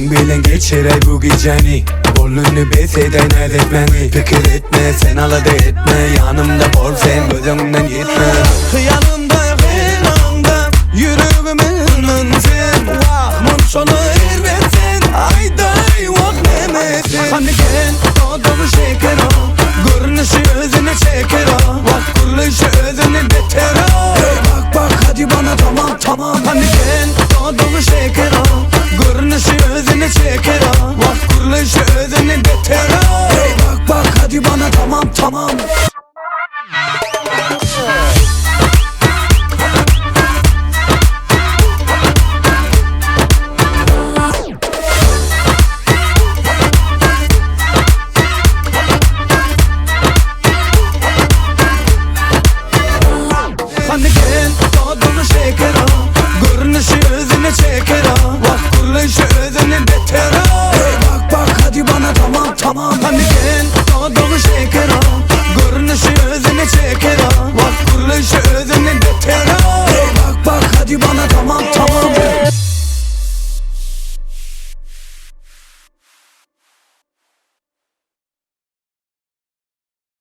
Sen bilen geçiray bu geceni, Bolunu beseden etmeni. Fikir etme sen alada etme, Yanımda bol sen gözümden gitme. Yanımda yanımda yüreğimin sen. Vahmın sonu erbesin, ayday vah nemesin. Hani gel doğduğu şeker o, görünüşü özüne çeker o, vah kuruluşu özüne beter o. Bak bak hadi bana tamam tamam. Hani gel doğduğu şeker o, görünüşü özüne çeker o, vah kuruluşu özüne beter o. Bak bak hadi bana tamam tamam. Hani gel doğduğu şeker o, görünüşü özüne çeker o, vah kuruluşu özüne beter o. Bak bak hadi bana tamam tamam. Hani